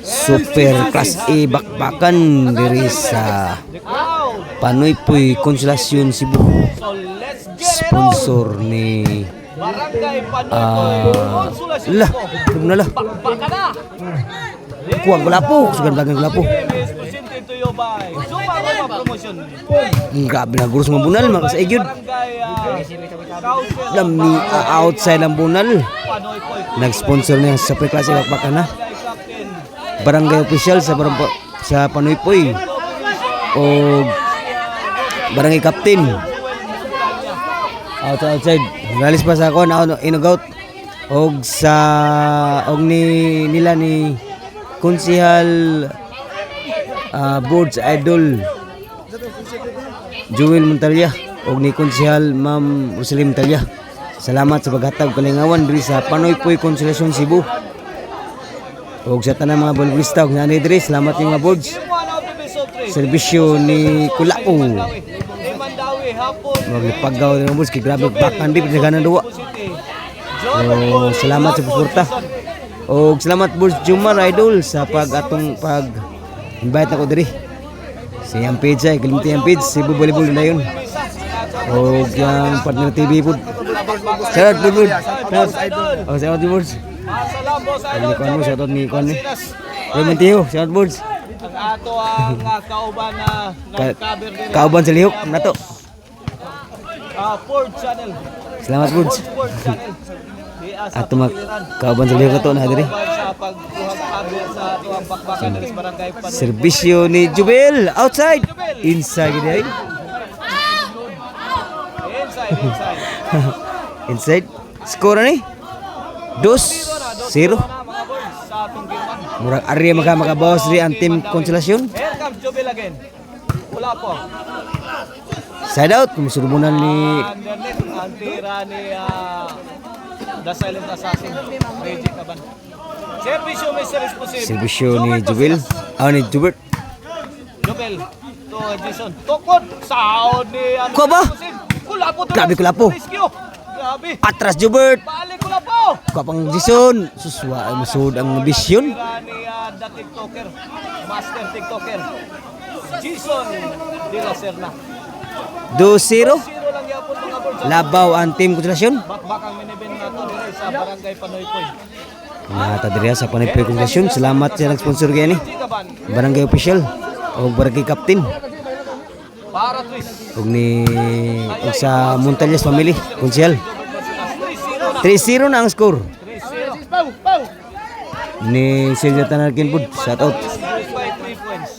Super Class A bakbakan diri sa Panoy-Poy Konsolasyon Cebu. Sponsor ni lah, na lah. Kuwang gulapo, sugan bagang gulapo. Grabe na gurus mga bunal, mga kasaigid. Lami outside ng bunal. Nag-sponsor niya sa pre-class bakbakan na. Barangay official sa Panoy-Poy o barangay captain outside galis pa sa ako na inugout og nila ni konsehal boards idol Joel Montalya og ni konsehal Ma'am Rosalie Montalya. Salamat sa paghatag kalingawan diri sa Panoy-Poy Konsolasyon Cebu. Og sa tanang mga bolgrista og nanay diri, salamat yung mga boards. Serbisyo ni Kulao. Maglipagaw ng boards kay grabe bakan di pinaganan duwa. So, salamat sa suporta. Og salamat boards Jumar Idol sa invite ako diri. Sa iyang page ay kalimti ang page Cebu Volleyball na yun. Og yung partner TV po. Shout out board. Oh, shout out boards. Salamat boss idol. Shout out ni Kon ni. Raymond Tio, shout out boards. Ang ato ang kauban na cover din. Kauban sa lihok nato. Ford channel. Salamat boards. Ato mag kauban sa lihok nato na diri. Sa pagkuha cover sa ato ang bakbakan ng barangay Panoy. Serbisyo ni Jubel outside. Inside gid ay. Inside. Inside. Score ni 2-0. Murag ari makabawas ri ang team Konsolasyon. Here comes Jubel again. Wala po. Side out sumusubunan ni Underneath ang tira ni The Silent Assassin Reggie Caban. Servisyo Mr. Esposito. serbisyo ni Jubel. Ni Jubert. Jubel to Jason. Tokod sound ni Ko ba? Kulapo. Kulapo. Grabe. Atras Jubert. Balik Kulapo. Kapang Jason. Suswa ay musud ang bisyon. Ni the TikToker, Master TikToker. Jason de la Serna. 2-0. Zero lang yapon mga boards. Labaw ang team Konsolasyon. Bakbakang minibin nato diri sa barangay Panoy-Poy. Nata diri sa Panoy-Poy Konsolasyon. Salamat sa nag-sponsor kay ni. Caban. Barangay official o barangay captain. Para twist. Og sa Montalyas family, konsehal. 3-0 na ang score. 3-0. Ni Silvia Tanarkin pud, shout out. 3 points.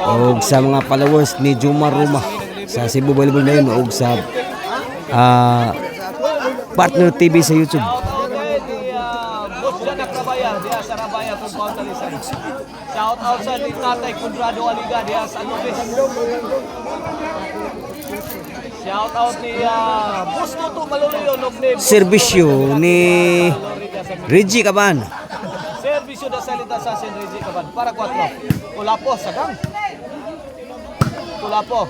Og sa mga followers ni Jumar Roma sa Cebu Volleyball na yun og sa partner TV sa YouTube. Shout out sa Tatay Conrado Aliga diya sa Lopez. Shout out ni Busto to Maluliyo Nognem. Serbisyo ni Reggie Caban. Servisyo da Salita sa Reggie Caban para 4. Kulapo sagang. Kulapo.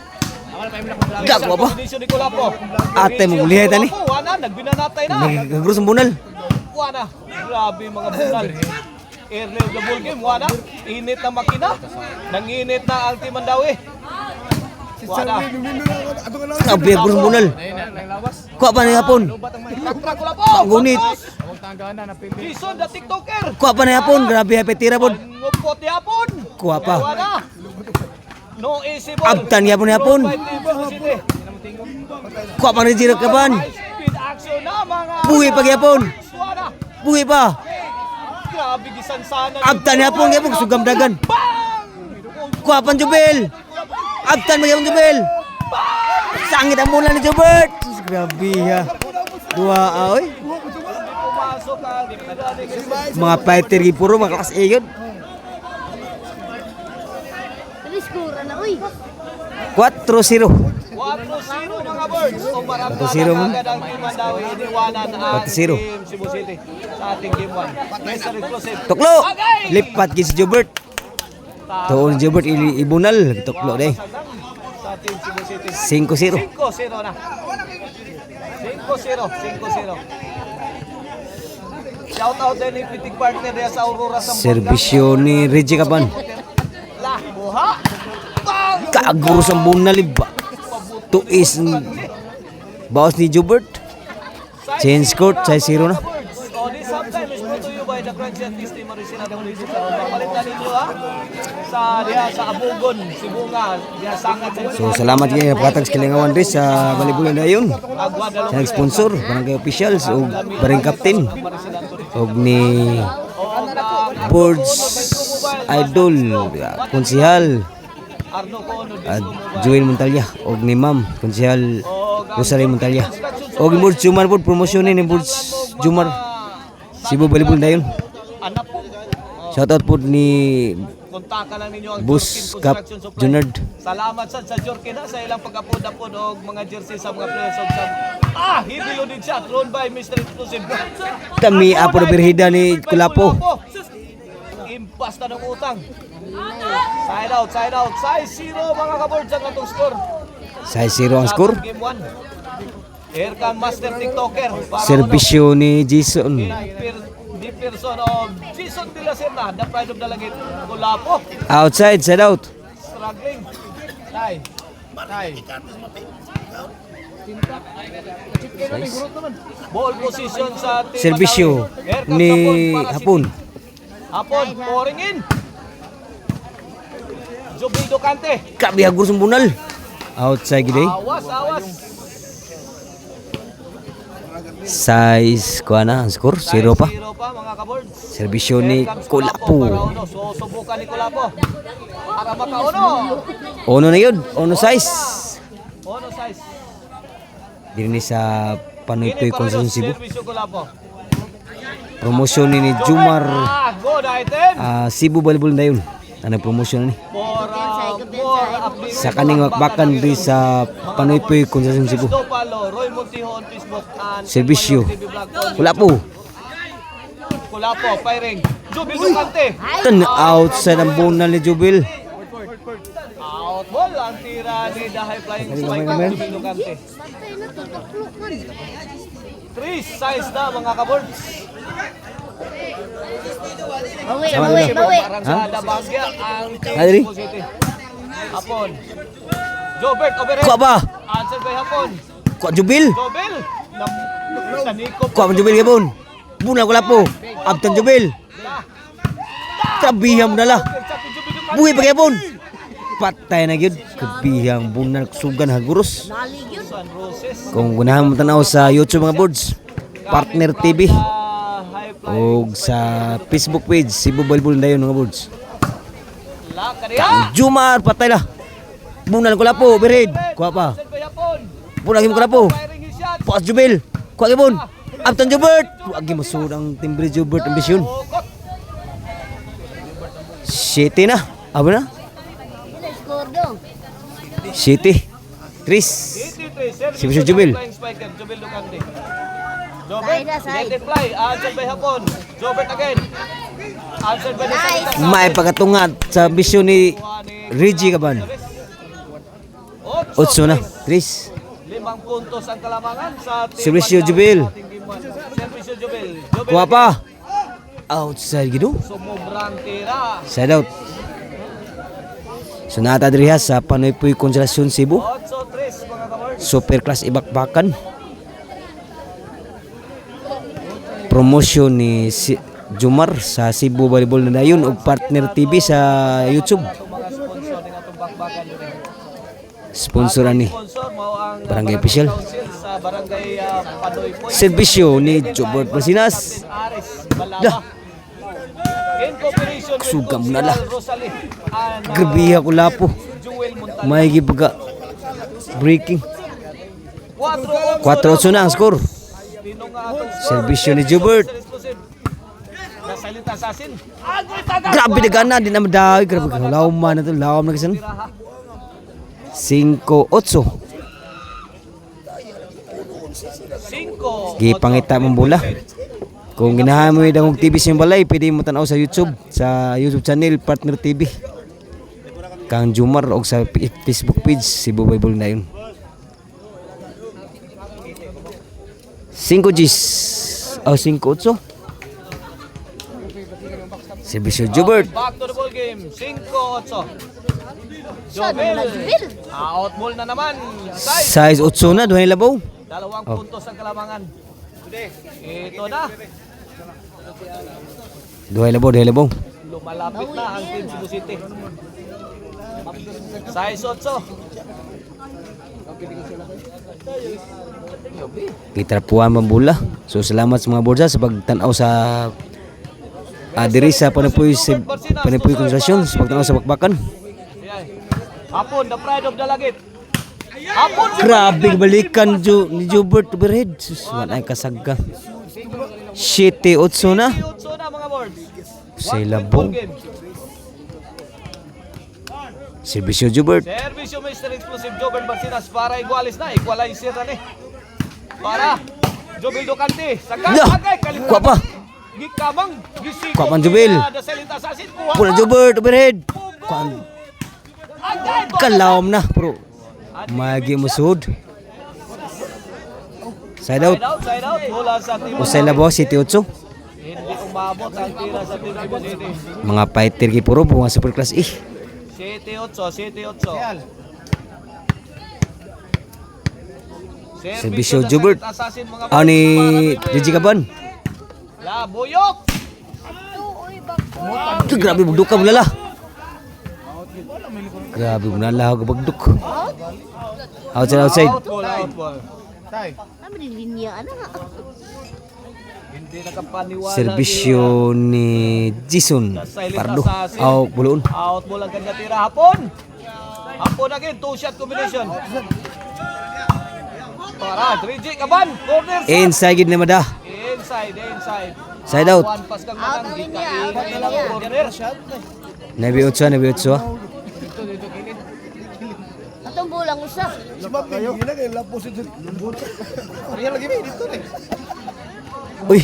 Gagwa ba? Kondisyon ni Kulapo. Ate mo bulihay tani. Wala nagbinanatay na. Nagagros ang bunal. Wala. Grabe mga bunal. Airlay the ball game. Wala. Init na makina. Nanginit na ang Timandawi. Wala. Grabe ang ang bunal. Kuha pa na yapon. Taktra Kulapo. Pangunit. Jason the TikToker. Kuha pa na yapon. Grabe happy tira pod. Ngupot yapon. Kuha pa. Wala. No easy ball. Abtan yapon. Kuha pa na Reggie Caban. Speed action na mga. Buhi pa yapon. Wala. Buhi pa. Grabe gisansana. Abtan yapon yapon sugam dagan. Kuha pa Jubel. Abtan mo yapon Jubel. Sangit ang mula ni Jubert. Grabe ha. Dua oy. Pumasok ang Mga fighter puro mga class A yun. Skura na, uy. 4-0. 4-0 mga birds. O marami 4-0 mo. agad ang Timandawi iniwanan ang 4-0. Team Cebu City sa ating game 1. Mr. Exclusive. Tuklo. Lipat gid si Jubert. Tuon si Jubert ibunal tuklo day. Sa Team Cebu City. 5-0. 5-0 na. 5-0. 5-0. Shout out din ni pitik partner niya sa Aurora sa Serbisyo ni Reggie Caban. Lah, buha. Kaaguro sa bunalib ba? Tuis bawas ni Jubert. Change court, size 0 na. Oh, this sometimes is brought to you by the Crunchy and Tasty Maricina ng Lizzy sa Rumba. Palitan ninyo ha. Sa Abugon, Sibunga, diha sangat sa So salamat kayo napakatag sa Kilingawan Ris sa Balibulan na yun. Sa sponsor, barangay officials o barangay captain. O ni Boards Idol, konsihal at Joel Montalya o ni Ma'am, konsihal Rosalie Montalya. O ni Boards Jumar po, promosyonin ni Boards Jumar Cebu Balibulan na yun. anak po. Shoutout po ni Kontakan lang ninyo ang Bus Jorkin Cap Construction Supply. Junard. Salamat sa Jorkin sa ilang pag-apod-apod og mga jersey sa mga players og sa hibilo din siya thrown by Mr. Exclusive. Kami apo na birhida ni Kulapo. Impas na ng utang. Side out. Size 0 mga kaboards ang atong score. Size 0 ang score. Game 1. Here come Master TikToker. Serbisyo ni Jason. Di person of Jason De La Serna, the pride of Dalagit. Kulapo. Outside, side out. Struggling. Tay. Ball position sa team Serbisyo Manawi. Here comes ni Hapon para Hapon. Hapon, pouring in. Jubil Ducante. Kabi agur sumbunal. Outside gede. Awas. Size ko na ang score 0 pa. 0 pa mga kaboard. Serbisyo ni Here comes Kulapo. para uno. So subukan ni Kulapo. Para makauno. Ono na yun. Ono size. Ono size. Diri ni sa Panoy-Toy Construction Cebu. Serbisyo Kulapo. Promosyon ni Jumar Good item. Cebu Balibulan na yun. Ano promosyon ni? More updates. Sa kaning wakbakan di sa Panoy-Toy Construction Cebu. Palo, Roy Montijo on Facebook and Serbisyo. TV Vlog on Kulapo. Kulapo, firing. Jubil Ducante. Tan outside ang bunal ni Jubil. Out ball ang tira ni the high flying spike Kamay. Jubil Ducante. Patay na to, taklok man. 3 size na mga kaboards. Bawi. Parang sa Dabangya ang Adri? Cebu City. Hapon. Jobert overhead. Kuha ba? Answer by Hapon. Kuha Jubil. Jobel. Nanikop. Kuha mo Jubil gabon. Bunal Kulapo. Abtan Jubil. Kabiham na la. Buhi pa gabon. Patay na gyud. Kabihang bunal sugan haguros. Nalig yun. San Roses. Kung gunahan mo tanaw sa YouTube mga boards, Partner TV High flying. o sa Facebook page Cebu Balibulan dayon mga boards. La kaniya. Jumar patay la. Bunal Kulapo overhead. Kuha pa. Answer by Hapon. Bunal mo Kulapo. Firing his shot. Pas Jubil. Kuha gabon. Abtan Jubert. Kuha gi masud ang timbre Jubert ambisyon. Ukot. City na. Aba na. Ano score do? City. Tris. 83. Si Mr. Jubil. Flying spiker, Jubil Ducante. Side Jobert, na, side. let it fly. Answer by Hapon. Jobert again. Answer by the Nice. second May pagkatungat sa ambisyon ni Reggie Caban. Otso na. Tris. 5 puntos ang kalamangan sa team Serbisyo Mandawi Jubil. sa ating game one. Serbisyo Jubil. Jubil Kuha again. pa. Outside gido. Sumubrang tira. Side out. Sunata diriha sa Panoy-Toy Construction Cebu. 8-3 mga kawords. Super class ibakbakan. Promotion ni Jumar sa Cebu Balibulan na dayon ug Partner TV sa YouTube. Itong mga sponsor ng atong bakbakan rin. Sponsoran ni Sponsor mao ang Barangay Official. Council sa Barangay Panoy-Toy. Serbisyo ni Jobert Masinas. Ares, Dah. Balaba. In cooperation with Sugam na la. Rosalie and Grabiha ko lapo. Joel Montalvo. May gibaga breaking. 4-8 na ang score. Serbisyo ni Jobert. Nasalita assassin. Grabe na gana di na madawi. Grabe ka lawman na to. Lawam na kasan. 5-8. 5. Gipangita mong bola. Kung ginahan mo yung dangog TV sa yung balay, pwede mo tanaw sa YouTube channel Partner TV. Kang Jumar o sa Facebook page Cebu Balibulan na yun. 5 Gs o 5-8. Servisyo Jubert. Back to the ball game. 5-8. Siya naman na Jubil. Out ball na naman. Size. Size 8 na, duhay labaw. Dalawang puntos ang kalamangan. Ito na. Duhay labaw. Lumalapit na ang Team Cebu City. Size 8. Gitrapuan mambula. So salamat sa mga borsa sa pagtanaw sa diri sa panapoy konsentrasyon sa pagtanaw sa bakbakan. Ayan. Hapon, the pride of Dalagit. Hapon, Grabe balikan ni Jubert overhead. Sus, wala ay kasagka. 7-8 na. 8 na mga boards. Sa 1-point labong. ball game. Servisyo Jubert. Servisyo Mr. Explosive Jobert Barcinas para igualis na. Equalizer na ni. Para Jobil Docante. Sagay, Ya! kalimutan. Kuha pa. Gikamang, gisiko. Kuha man, Jobil. Dasalita sa asin. Kuha Pula pa. Jubert overhead. Kuan Agay, kalawom na bro. Magi musud. Side out. Side out. Mula sa Team Usay labaw 7-8. Hindi umabot ang tira sa Team Cebu City. Mga fighter gi puro mga super class 7-8. Servisyo Jubert. Assassin mga Aw ni boys. DJ Kaban. La Buyok. Ito, grabe bugduk ka bulala. Grabe bulala ako bugduk. Outside. Out ball. Ano din linya ana nga. Hindi nakapaniwala. Servisyo ni Jason Pardo. Aw buloon. Out ball ang kanya tira hapon. Hapon again, 2-shot combination. Para 3G Kaban, corner shot. Inside gid na mada. Inside. Side out. One pass kang Out manang, ang di linya, ka out ang iingat linya. corner. Nabi 8. Atong bulang usa. Uy.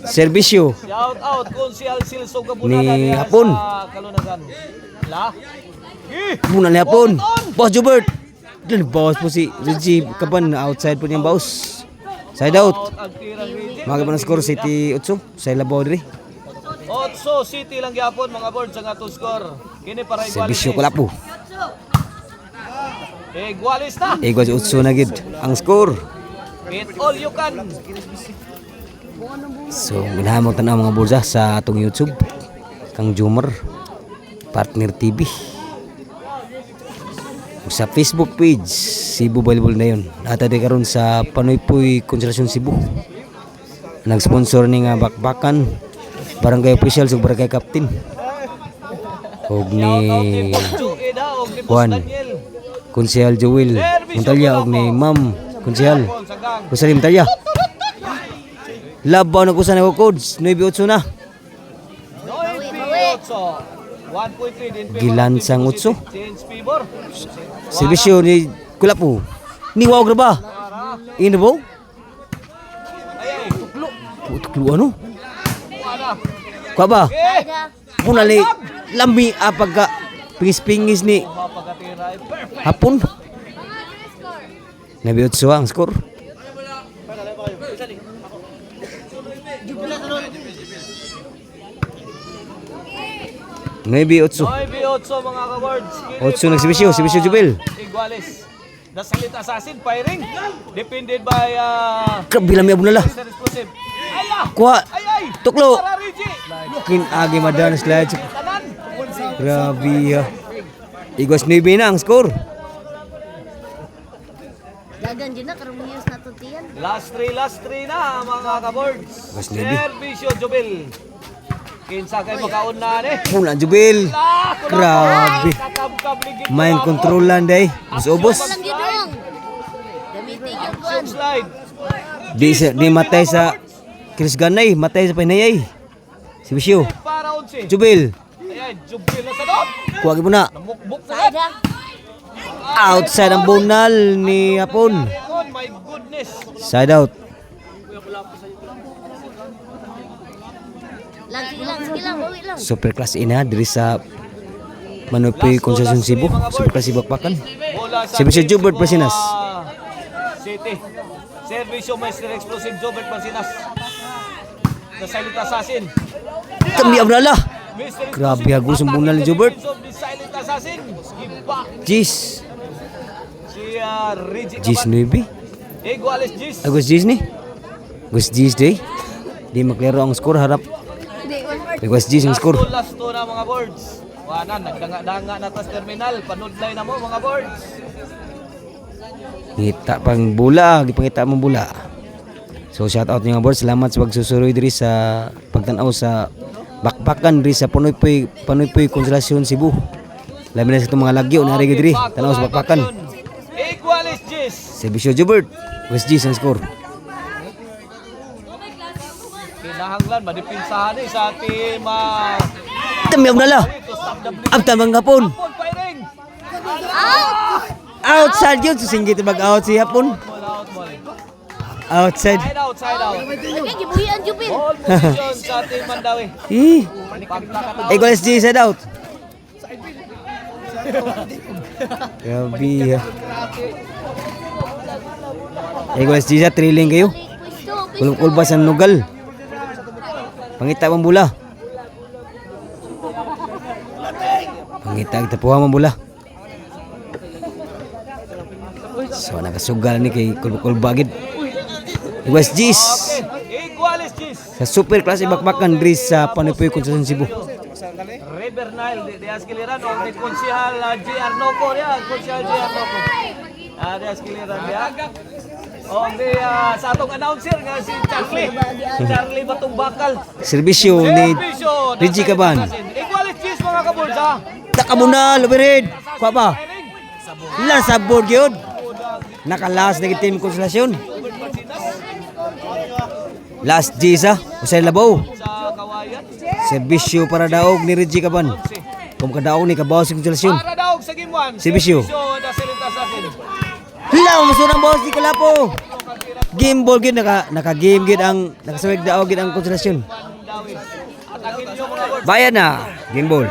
Servisyo Shout out kung si Alcilso Ni Gabunada diha hapon. sa Kalunagan. La. muna ni hapon. Boss Jubert. Dun boss po si Reggie Kaban outside po niyang boss. Side out. Out ang tirang Reggie. Mga na score 7-8 sa labaw diri. 8 City lang gyapon mga boards ang atong score. Kini para igualis. Servisyo ko lapo. Igualis na. Igwas 8 na gid ang score. It all you can. So, minahamang tanaw mga bulsa sa atong YouTube. Kang Jumer Partner TV. Sa Facebook page Cebu Volleyball na yun. Natadi karon sa Panoypoy Konselasyon Cebu. Nag-sponsor ni nga bakbakan Barangay Official sa Barangay Captain. Og ni Ida og ni Boss Juan Daniel. Konsehal Joel Montalya og ni Ma'am Konsehal Rosalie Montalya. Labaw na kusa na ko codes 9-8 na. 1.3 din Gilansang 8. Change favor. Servisyo ni Kulapo. Ni wow graba. Ino bo? Ay, tuklo. Tuklo ano? Ana. Kwa ba? Ada. Muna li lambi pagka pingis-pingis ni Mapagkatira ay perfect. hapon. 9-8 ang score. Maybe 8. 9-8 mga ka-words. 8 nagservisyo, servisyo Jubel. Iguales. Nasalit assassin firing. Defended by Kabilang may abunala. Mr. Explosive. Aya! Kuha. Ay! Tuklo. Para Reggie. Kinagi madan slides. Tanan. Grabe ha. Igwas 9 na ang score. Dagan din na karong news na tutian. Last 3 na mga ka-words. Mas libi. Servisyo Jubil. Kinsa kay makaon na ni. Pula Jubel. Grabe. Mind controlan day. Mas ubos. Walang gidong. Gamitin yung kuan. Slide. Di matay sa Chris Ganay, matay sa Pinayay. Servisyo. Para 11. Jubel. Ayan, Jubil na sa doon. Kuha mo na. Namukbuk na. Side ha. Outside ang bonal ni Hapon. Oh my goodness. Side out. Sige lang, bawi lang. Super class ina diri sa Manoypoy Konselasyon Cebu. Super class Bakbakan. Bola sa Servisyo Team Jubert Basinas. City. Servisyo Mr. Explosive Jubert Basinas. the Silent Assassin. Kami abrala. Mystery Grabe, hagos ang bunal ni Jobert. of the Silent Assassin. Give back Jeez. si Reggie Jeez Caban. 9. Iguales Gis. Agos Jeez ni. Agos Jeez day. Di maklaro ang score harap. Agos Jeez ang score. Last to na mga boards. Wala, nagdanga-danga na tas terminal. Panudlay na mo mga boards. Ngita pang bula, gipangita mong bula. So shout out mga board, salamat sa pagsusuroy diri sa pagtan-aw sa bakbakan diri sa Panoy-Poy Konsolasyon Cebu. Labi na sa itong mga lagyo na rin diri, tanaw sa bakbakan. Iguales Gis. Servisyo Jobert, West G ang score. Kinahanglan, madipinsahan sa ating Dami ang nala. Ang tamang hapon. firing. Outside yun, susinggit mag-out si hapon. Out mo. Outside. Side out, side out. Lagi, gibuhian, Jupin. Ball position sa ating Mandawi. Pagkakataon. West G side out. Grabe ha. West G sa trailing kayo. Pwesto, Kulong-kulbas ang nugal. Pangita ang bula. Pangita ang tapuha ang bula. So nakasugal ni kay kulbagid. West G's Iguales Gis. sa super klase bakbakan diri sa Panoy-Poy Konsolasyon Cebu. River Nile, de Askiliran, o ni Konsihal J.R. Noco, ya, Konsihal J.R. Noco. De Askiliran, ya. O di sa atong announcer nga si Charlie Batumbakal. Serbisyo ni Servisyo, Reggie Caban. Iguales Gis mga kabols ha. Takamuna, lubirid. Kuha pa. Last aboard yun. Nakalas na team Konsolasyon. Last G sa Usay Labaw. Sa Kawayan. Serbisyo para daog ni Reggie Caban. Kung kadaog ni Kabaw sa Konsolasyon. Para daog sa Game 1. Servisyo. da Silent Assassin. Law masunang boss di Kalapo. Game ball gid naka-game gid ang nakasawig daog gid ang Konsolasyon. Mandawi. Atakin niyo mga board. Bayan na, game ball.